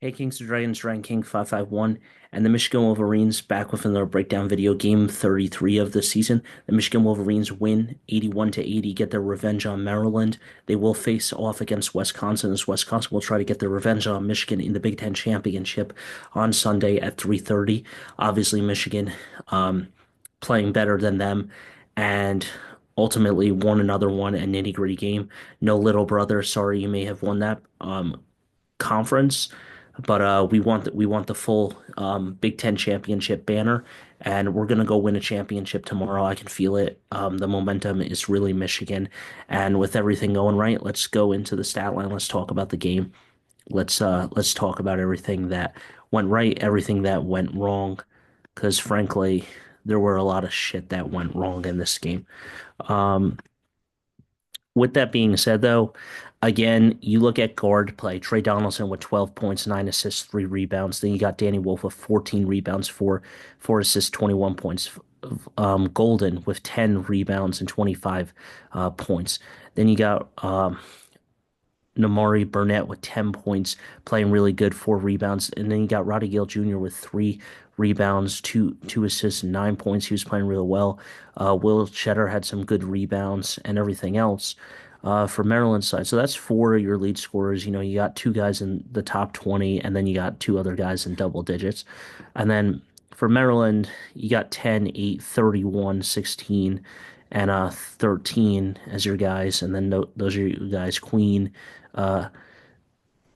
Hey, Kings of Dragons, Ryan King 551, and the Michigan Wolverines back with another breakdown video, game 33 of the season. The Michigan Wolverines win 81 to 80, get their revenge on Maryland. They will face off against Wisconsin as Wisconsin will try to get their revenge on Michigan in the Big Ten Championship on Sunday at 3:30. Obviously, Michigan playing better than them and ultimately won another one, a nitty-gritty game. No little brother, sorry you may have won that conference. But we want the full Big Ten championship banner, and we're gonna go win a championship tomorrow. I can feel it. The momentum is really Michigan, and with everything going right, let's go into the stat line. Let's talk about the game. Let's talk about everything that went right, everything that went wrong, because frankly, there were a lot of shit that went wrong in this game. Um, with that being said, though, again, you look at guard play. Trey Donaldson with 12 points, 9 assists, 3 rebounds. Then you got Danny Wolf with 14 rebounds, four assists, 21 points. Golden with 10 rebounds and 25 points. Then you got Namari Burnett with 10 points, playing really good, 4 rebounds. And then you got Roddy Gale Jr. with 3 rebounds, two assists, and 9 points. He was playing really well. Will Cheddar had some good rebounds and everything else for Maryland's side. So that's four of your lead scorers. You know, you got two guys in the top 20, and then you got two other guys in double digits. And then for Maryland, you got 10, 8, 31, 16, and 13 as your guys. And then those are your guys, Queen, uh,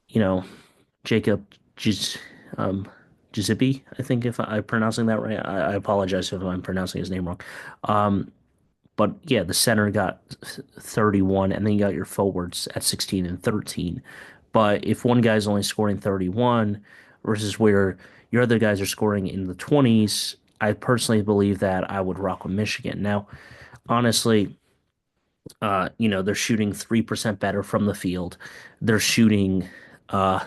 you know, Jacob Giz, um, Giuseppe, I think if I'm pronouncing that right. I apologize if I'm pronouncing his name wrong. Um, but yeah, the center got 31, and then you got your forwards at 16 and 13. But if one guy's only scoring 31 versus where your other guys are scoring in the 20s, I personally believe that I would rock with Michigan. Now, honestly, they're shooting 3% better from the field. They're shooting uh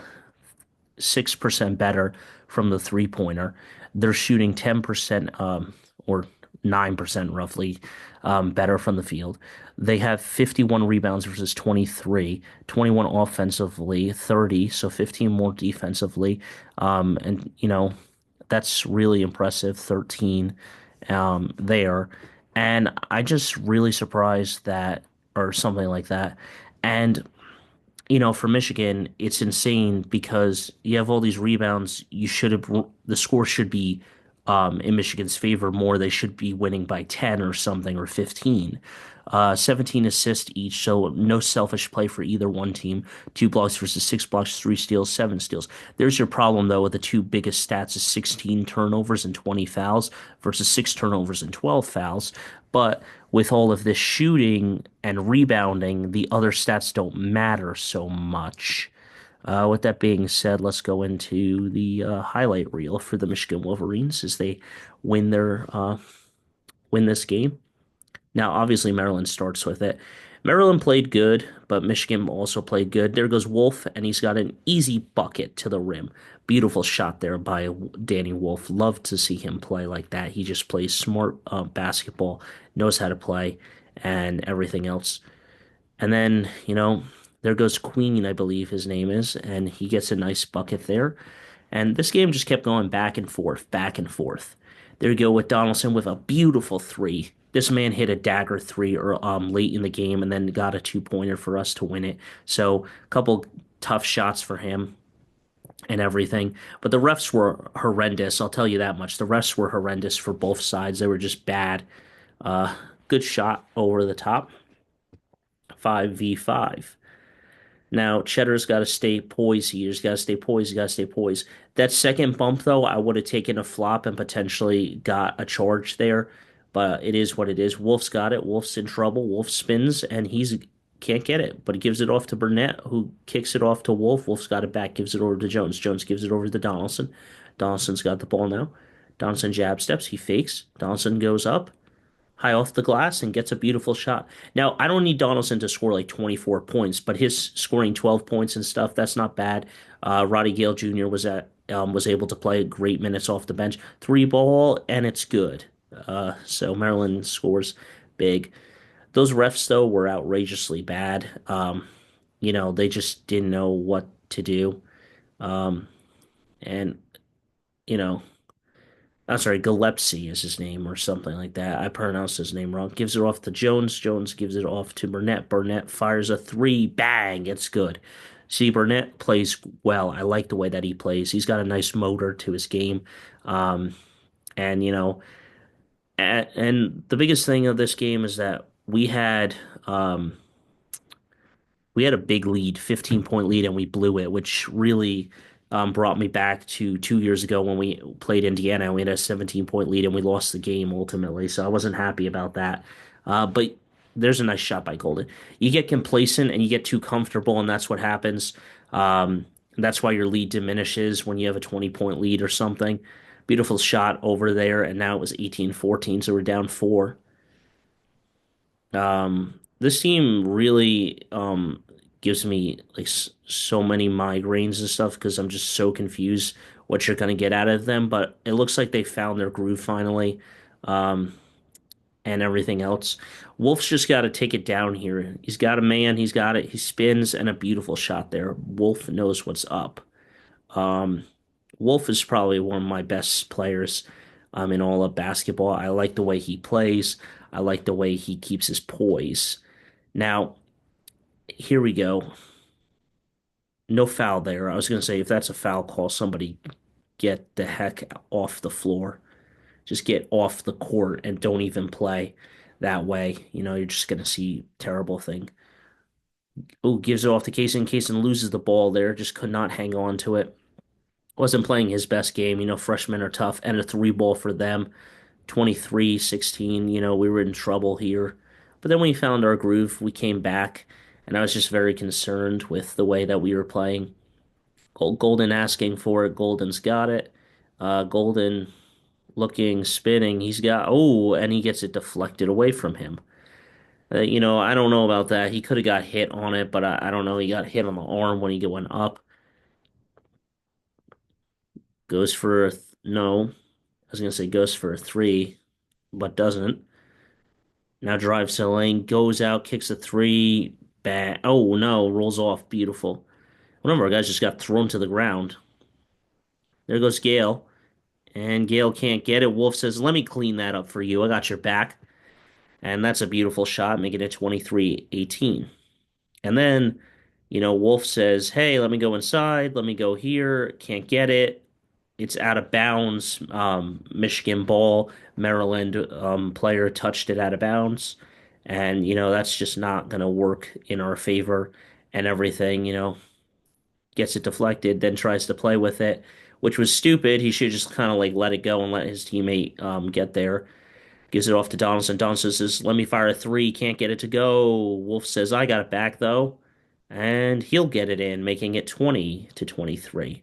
6% better from the three pointer. They're shooting 10% or 9% roughly better from the field. They have 51 rebounds versus 23, 21 offensively, 30, so 15 more defensively. And that's really impressive, 13 there. And I just really surprised that or something like that. And for Michigan, it's insane because you have all these rebounds. The score should be in Michigan's favor more. They should be winning by 10 or something or 15. 17 assists each, so no selfish play for either one team. 2 blocks versus 6 blocks, 3 steals, 7 steals. There's your problem though with the two biggest stats is 16 turnovers and 20 fouls versus 6 turnovers and 12 fouls. But with all of this shooting and rebounding, the other stats don't matter so much. With that being said, let's go into the highlight reel for the Michigan Wolverines as they win their win this game. Now, obviously, Maryland starts with it. Maryland played good, but Michigan also played good. There goes Wolf, and he's got an easy bucket to the rim. Beautiful shot there by Danny Wolf. Love to see him play like that. He just plays smart basketball, knows how to play, and everything else. And then, there goes Queen, I believe his name is, and he gets a nice bucket there. And this game just kept going back and forth, back and forth. There you go with Donaldson with a beautiful three. This man hit a dagger three or late in the game and then got a two-pointer for us to win it. So a couple tough shots for him and everything. But the refs were horrendous. I'll tell you that much. The refs were horrendous for both sides. They were just bad. Uh, Good shot over the top. 5v5. Now, Cheddar's got to stay poised. He's got to stay poised. He's got to stay poised. That second bump, though, I would have taken a flop and potentially got a charge there. But it is what it is. Wolf's got it. Wolf's in trouble. Wolf spins, and he's can't get it. But he gives it off to Burnett, who kicks it off to Wolf. Wolf's got it back, gives it over to Jones. Jones gives it over to Donaldson. Donaldson's got the ball now. Donaldson jab steps. He fakes. Donaldson goes up high off the glass and gets a beautiful shot. Now, I don't need Donaldson to score like 24 points, but his scoring 12 points and stuff, that's not bad. Roddy Gale Jr. was able to play great minutes off the bench. Three ball, and it's good. So Maryland scores big. Those refs, though, were outrageously bad. They just didn't know what to do. Um, And, you know, I'm sorry, Gillespie is his name or something like that. I pronounced his name wrong. Gives it off to Jones. Jones gives it off to Burnett. Burnett fires a three. Bang! It's good. See, Burnett plays well. I like the way that he plays. He's got a nice motor to his game. Um, and, and the biggest thing of this game is that um, we had a big lead, 15-point lead, and we blew it, which really brought me back to 2 years ago when we played Indiana. We had a 17-point lead and we lost the game ultimately. So I wasn't happy about that. But there's a nice shot by Golden. You get complacent and you get too comfortable, and that's what happens. That's why your lead diminishes when you have a 20-point lead or something. Beautiful shot over there, and now it was 18-14, so we're down four. This team really gives me like so many migraines and stuff because I'm just so confused what you're gonna get out of them. But it looks like they found their groove finally, um, and everything else. Wolf's just got to take it down here. He's got a man. He's got it. He spins and a beautiful shot there. Wolf knows what's up. Um, Wolf is probably one of my best players in all of basketball. I like the way he plays. I like the way he keeps his poise. Now, here we go. No foul there. I was going to say, if that's a foul call, somebody get the heck off the floor. Just get off the court and don't even play that way. You're just going to see terrible thing. Oh, gives it off to Kaysen. Kaysen loses the ball there. Just could not hang on to it. Wasn't playing his best game. Freshmen are tough. And a three ball for them. 23-16. We were in trouble here. But then we found our groove. We came back. And I was just very concerned with the way that we were playing. Golden asking for it. Golden's got it. Golden looking, spinning. And he gets it deflected away from him. I don't know about that. He could have got hit on it, but I don't know. He got hit on the arm when he went up. Goes for no. I was gonna say goes for a three, but doesn't. Now drives to the lane, goes out, kicks a three. Bang. Oh no, rolls off. Beautiful. One of our guys just got thrown to the ground. There goes Gale. And Gale can't get it. Wolf says, "Let me clean that up for you. I got your back." And that's a beautiful shot, making it 23-18. And then, Wolf says, "Hey, let me go inside. Let me go here. Can't get it. It's out of bounds. Michigan ball. Maryland player touched it out of bounds. And, that's just not going to work in our favor and everything, gets it deflected, then tries to play with it, which was stupid. He should just kind of like let it go and let his teammate get there. Gives it off to Donaldson. Donaldson says, "Let me fire a three." Can't get it to go. Wolf says, "I got it back though." And he'll get it in, making it 20-23.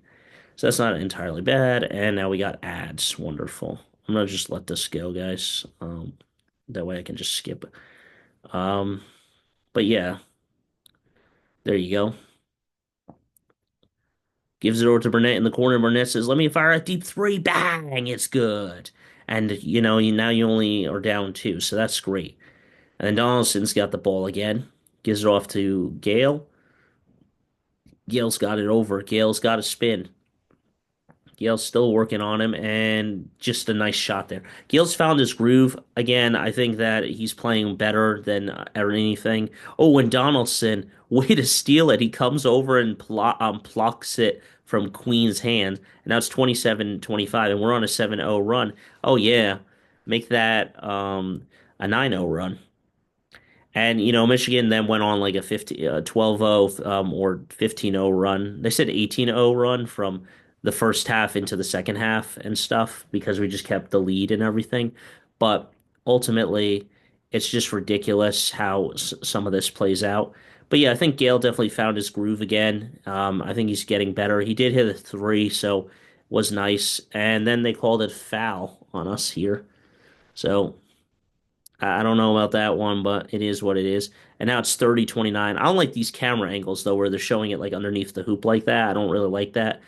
So that's not entirely bad. And now we got ads. Wonderful. I'm gonna just let this go, guys. That way I can just skip it. But yeah, there you go. Gives it over to Burnett in the corner. Burnett says, "Let me fire a deep three." Bang! It's good. And now you only are down two, so that's great. And then Donaldson's got the ball again. Gives it off to Gale. Gale's got it over. Gale's got a spin. Gale's still working on him, and just a nice shot there. Gale's found his groove again. I think that he's playing better than anything. Oh, and Donaldson, way to steal it. He comes over and plucks it from Queen's hand, and now it's 27-25, and we're on a 7-0 run. Oh yeah, make that a 9-0 run. And Michigan then went on like a 12-0 or 15-0 run. They said 18-0 run from the first half into the second half and stuff because we just kept the lead and everything. But ultimately, it's just ridiculous how some of this plays out. But yeah, I think Gale definitely found his groove again. I think he's getting better. He did hit a three, so was nice. And then they called it foul on us here. So I don't know about that one, but it is what it is. And now it's 30-29. I don't like these camera angles though, where they're showing it like underneath the hoop like that. I don't really like that.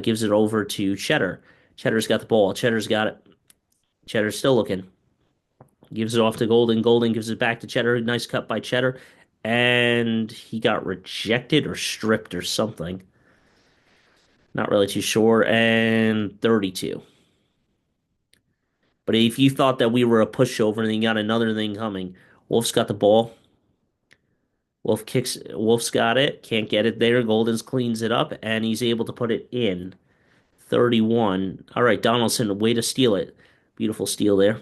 Gives it over to Cheddar. Cheddar's got the ball. Cheddar's got it. Cheddar's still looking. Gives it off to Golden. Golden gives it back to Cheddar. Nice cut by Cheddar. And he got rejected or stripped or something. Not really too sure. And 32. But if you thought that we were a pushover and then you got another thing coming, Wolf's got the ball. Wolf's got it. Can't get it there. Golden's cleans it up and he's able to put it in. 31. All right, Donaldson, way to steal it. Beautiful steal there.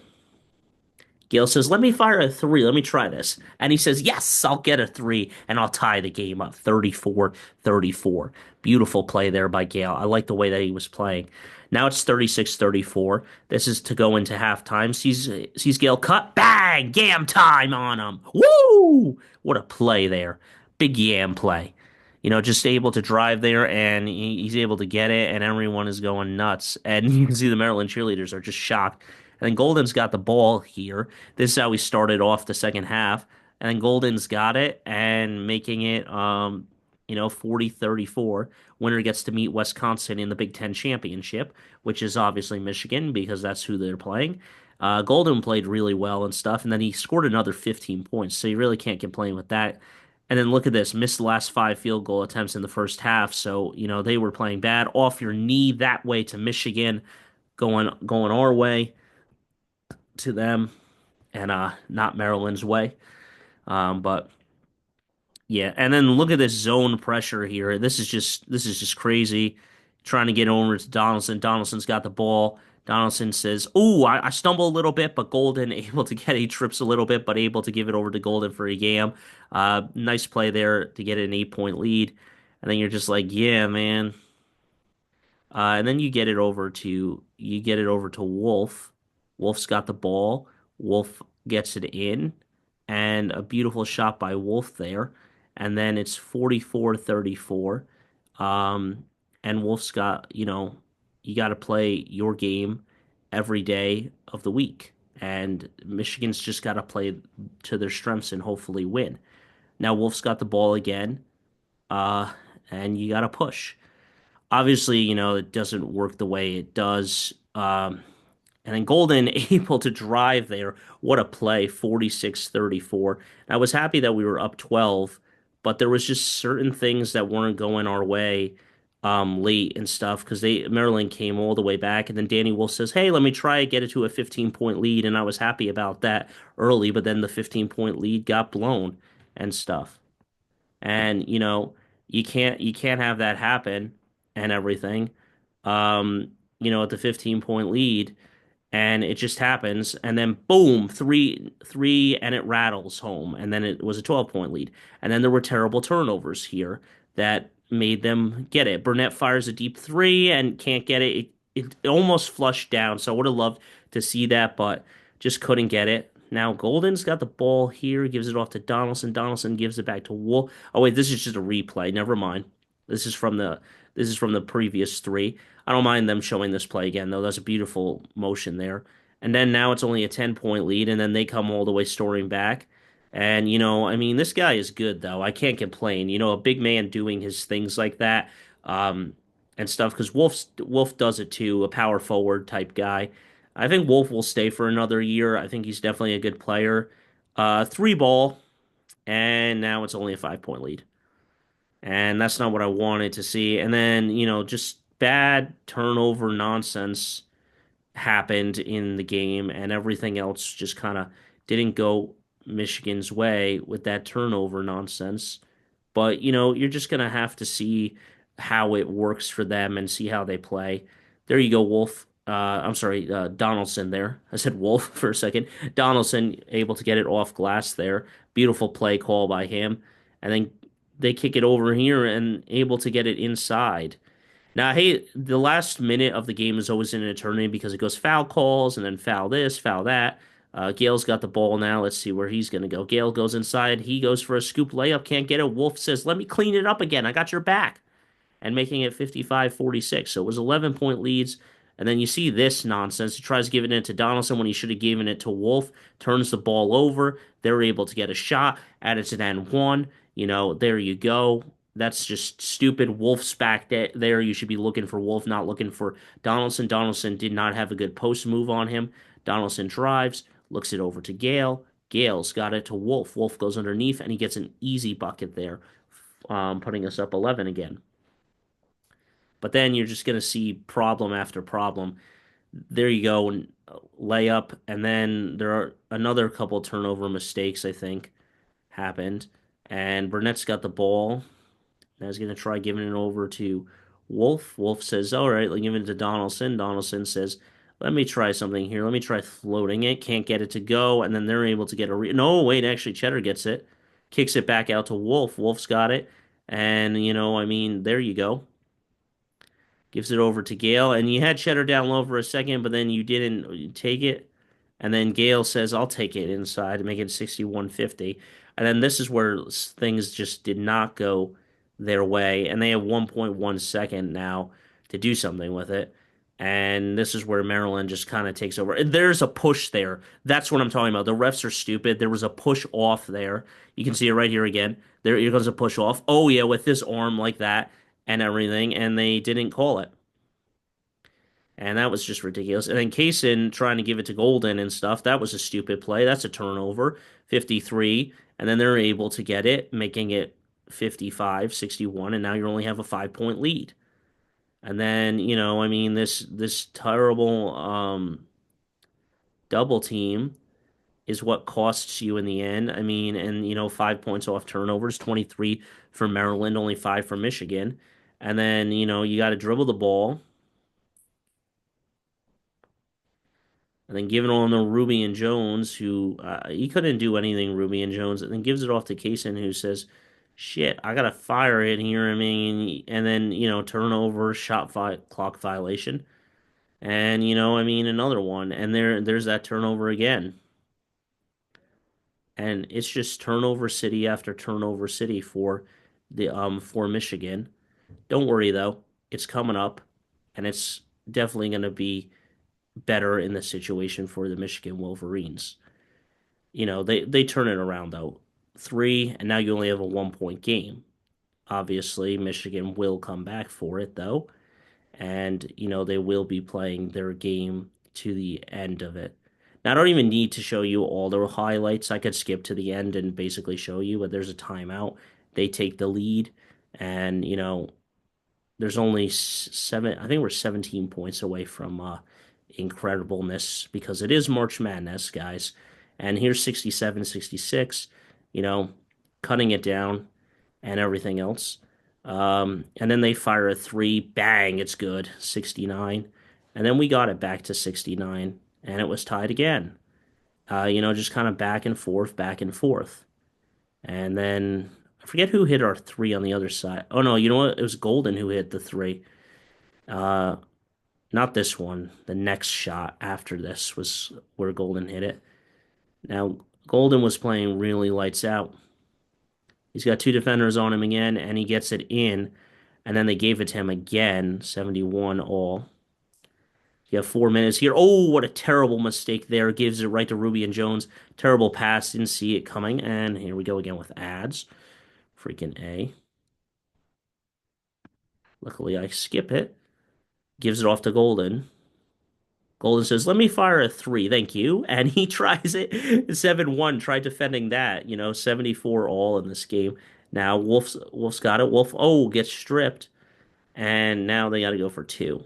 Gale says, "Let me fire a three. Let me try this." And he says, "Yes, I'll get a three and I'll tie the game up 34-34." Beautiful play there by Gale. I like the way that he was playing. Now it's 36-34. This is to go into halftime. Sees Gale cut. Bang! Yam time on him. Woo! What a play there. Big Yam play. Just able to drive there and he's able to get it, and everyone is going nuts. And you can see the Maryland cheerleaders are just shocked. And then Golden's got the ball here. This is how we started off the second half. And then Golden's got it and making it 40-34. Winner gets to meet Wisconsin in the Big Ten championship, which is obviously Michigan because that's who they're playing. Golden played really well and stuff, and then he scored another 15 points, so you really can't complain with that. And then look at this, missed the last five field goal attempts in the first half, so they were playing bad. Off your knee that way to Michigan, going our way to them, and not Maryland's way. But yeah, and then look at this zone pressure here. This is just crazy. Trying to get over to Donaldson. Donaldson's got the ball. Donaldson says, "Ooh, I stumble a little bit, but Golden able to get. He trips a little bit, but able to give it over to Golden for a game. Nice play there to get an 8 point lead. And then you're just like, yeah, man. And then you get it over to Wolf. Wolf's got the ball. Wolf gets it in, and a beautiful shot by Wolf there. And then it's 44-34. Um, and Wolf's got, you got to play your game every day of the week. And Michigan's just got to play to their strengths and hopefully win. Now Wolf's got the ball again, uh, and you got to push. Obviously, it doesn't work the way it does. And then Golden able to drive there. What a play, 46-34. I was happy that we were up 12, but there was just certain things that weren't going our way late and stuff because Maryland came all the way back. And then Danny Wolf says, "Hey, let me try get it to a 15-point lead." And I was happy about that early, but then the 15-point lead got blown and stuff. And you can't have that happen and everything. At the 15-point lead, and it just happens, and then boom, three, and it rattles home, and then it was a 12-point lead, and then there were terrible turnovers here that made them get it. Burnett fires a deep three and can't get it. It almost flushed down, so I would have loved to see that, but just couldn't get it. Now Golden's got the ball here, gives it off to Donaldson. Donaldson gives it back to Wolf. Oh wait, this is just a replay. Never mind. This is from the this is from the previous three. I don't mind them showing this play again, though. That's a beautiful motion there. And then now it's only a 10-point lead, and then they come all the way storming back. And, I mean, this guy is good, though. I can't complain. A big man doing his things like that um, and stuff, because Wolf does it too, a power forward type guy. I think Wolf will stay for another year. I think he's definitely a good player. Three ball, and now it's only a 5-point lead. And that's not what I wanted to see. And then, just bad turnover nonsense happened in the game, and everything else just kind of didn't go Michigan's way with that turnover nonsense. But, you're just going to have to see how it works for them and see how they play. There you go, Wolf. I'm sorry, Donaldson there. I said Wolf for a second. Donaldson able to get it off glass there. Beautiful play call by him. And then they kick it over here and able to get it inside. Now, hey, the last minute of the game is always an eternity because it goes foul calls and then foul this, foul that. Gale's got the ball now. Let's see where he's going to go. Gale goes inside. He goes for a scoop layup. Can't get it. Wolf says, "Let me clean it up again. I got your back." And making it 55-46. So it was 11-point leads. And then you see this nonsense. He tries giving it to Donaldson when he should have given it to Wolf. Turns the ball over. They're able to get a shot. Add it to an one. There you go. That's just stupid. Wolf's back there. You should be looking for Wolf, not looking for Donaldson. Donaldson did not have a good post move on him. Donaldson drives, looks it over to Gale. Gale's got it to Wolf. Wolf goes underneath, and he gets an easy bucket there, putting us up 11 again. But then you're just going to see problem after problem. There you go, and layup, and then there are another couple turnover mistakes, I think, happened. And Burnett's got the ball. Now he's going to try giving it over to Wolf. Wolf says, all right, give it to Donaldson. Donaldson says, let me try something here. Let me try floating it. Can't get it to go. And then they're able to get a no, wait, actually, Cheddar gets it. Kicks it back out to Wolf. Wolf's got it. And, I mean, there you go. Gives it over to Gale. And you had Cheddar down low for a second, but then you didn't take it. And then Gale says, I'll take it inside and make it 61-50. And then this is where things just did not go their way. And they have 1.1 second now to do something with it. And this is where Maryland just kind of takes over. And there's a push there. That's what I'm talking about. The refs are stupid. There was a push off there. You can see it right here again. Here goes a push off. Oh, yeah, with this arm like that and everything. And they didn't call it. And that was just ridiculous. And then Kaysen trying to give it to Golden and stuff, that was a stupid play. That's a turnover, 53. And then they're able to get it, making it 55-61. And now you only have a 5 point lead. And then, I mean, this terrible double team is what costs you in the end. I mean, and 5 points off turnovers, 23 for Maryland, only five for Michigan. And then, you got to dribble the ball. And then giving on to Ruby and Jones, who he couldn't do anything, Ruby and Jones, and then gives it off to Kaysen, who says, "Shit, I gotta fire it here." I mean, and then turnover, clock violation, and I mean another one, and there's that turnover again, and it's just turnover city after turnover city for Michigan. Don't worry though, it's coming up, and it's definitely gonna be better in the situation for the Michigan Wolverines. They turn it around though. Three, and now you only have a 1 point game. Obviously, Michigan will come back for it though, and they will be playing their game to the end of it. Now, I don't even need to show you all the highlights. I could skip to the end and basically show you, but there's a timeout. They take the lead, and there's only seven. I think we're 17 points away from incredibleness because it is March Madness, guys. And here's 67, 66, you know, cutting it down and everything else. And then they fire a three, bang, it's good, 69. And then we got it back to 69, and it was tied again. Just kind of back and forth, back and forth. And then I forget who hit our three on the other side. Oh no, you know what? It was Golden who hit the three. Uh, Not this one. The next shot after this was where Golden hit it. Now, Golden was playing really lights out. He's got two defenders on him again, and he gets it in. And then they gave it to him again, 71 all. You have 4 minutes here. Oh, what a terrible mistake there. Gives it right to Ruby and Jones. Terrible pass. Didn't see it coming. And here we go again with ads. Freaking A. Luckily, I skip it. Gives it off to Golden. Golden says, let me fire a three, thank you. And he tries it. 7-1, tried defending that, 74 all in this game. Now Wolf's got it. Wolf, oh, gets stripped. And now they got to go for two.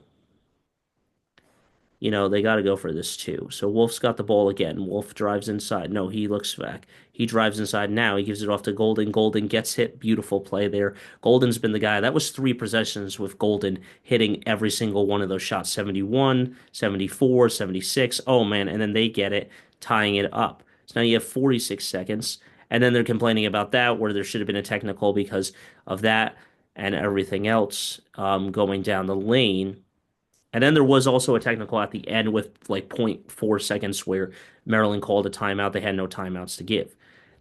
They got to go for this too. So Wolf's got the ball again. Wolf drives inside. No, he looks back. He drives inside now. He gives it off to Golden. Golden gets hit. Beautiful play there. Golden's been the guy. That was three possessions with Golden hitting every single one of those shots. 71, 74, 76. Oh, man. And then they get it, tying it up. So now you have 46 seconds. And then they're complaining about that, where there should have been a technical because of that and everything else going down the lane. And then there was also a technical at the end with like zero point 0.4 seconds where Maryland called a timeout. They had no timeouts to give.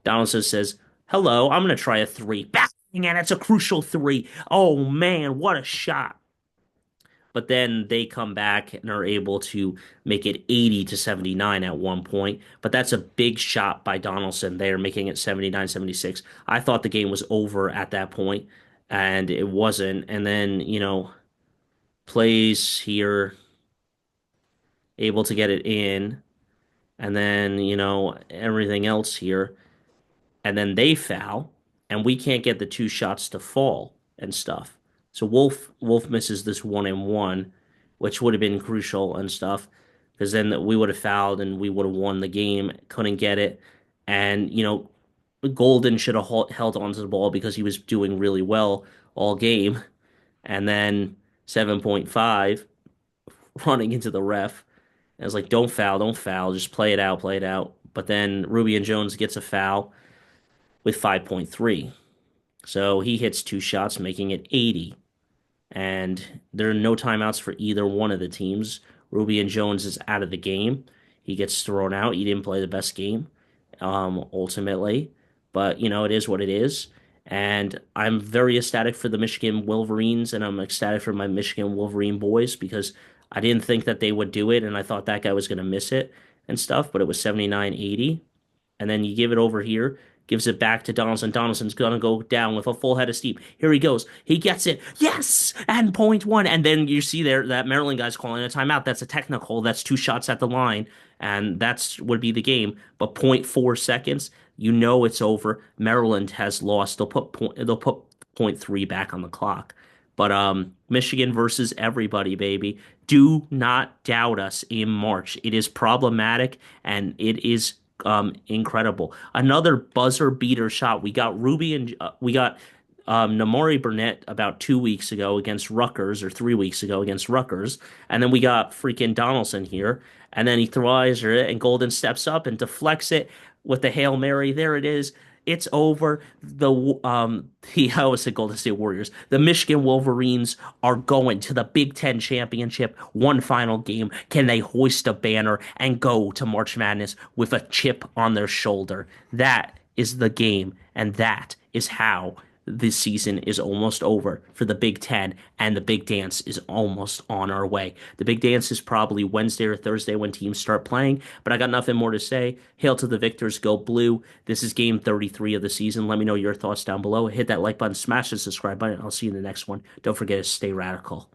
Donaldson says, hello, I'm going to try a three. Bang! And it's a crucial three. Oh, man, what a shot. But then they come back and are able to make it 80-79 at one point. But that's a big shot by Donaldson there, making it 79-76. I thought the game was over at that point, and it wasn't. And then, plays here able to get it in, and then, everything else here. And then they foul, and we can't get the two shots to fall and stuff. So Wolf misses this 1-and-1, which would have been crucial and stuff, because then we would have fouled and we would have won the game. Couldn't get it, and Golden should have held onto the ball because he was doing really well all game. And then 7.5 running into the ref. And I was like, don't foul, don't foul, just play it out, play it out. But then Ruby Jones gets a foul with 5.3. So he hits two shots, making it 80. And there are no timeouts for either one of the teams. Ruby Jones is out of the game. He gets thrown out. He didn't play the best game, ultimately. But, it is what it is. And I'm very ecstatic for the Michigan Wolverines, and I'm ecstatic for my Michigan Wolverine boys because I didn't think that they would do it, and I thought that guy was going to miss it and stuff, but it was 79-80. And then you give it over here, gives it back to Donaldson. Donaldson's gonna go down with a full head of steam. Here he goes. He gets it. Yes! And point one. And then you see there that Maryland guy's calling a timeout. That's a technical. That's two shots at the line. And that's would be the game. But point 0.4 seconds, it's over. Maryland has lost. They'll put point three back on the clock. But Michigan versus everybody, baby. Do not doubt us in March. It is problematic and it is incredible. Another buzzer beater shot. We got Namori Burnett about 2 weeks ago against Rutgers, or 3 weeks ago against Rutgers, and then we got freaking Donaldson here, and then he throws it, and Golden steps up and deflects it with the Hail Mary. There it is. It's over. I always said Golden State Warriors. The Michigan Wolverines are going to the Big Ten championship. One final game. Can they hoist a banner and go to March Madness with a chip on their shoulder? That is the game, and that is how this season is almost over for the Big Ten, and the big dance is almost on our way. The big dance is probably Wednesday or Thursday when teams start playing, but I got nothing more to say. Hail to the victors, go blue. This is game 33 of the season. Let me know your thoughts down below. Hit that like button, smash the subscribe button. I'll see you in the next one. Don't forget to stay radical.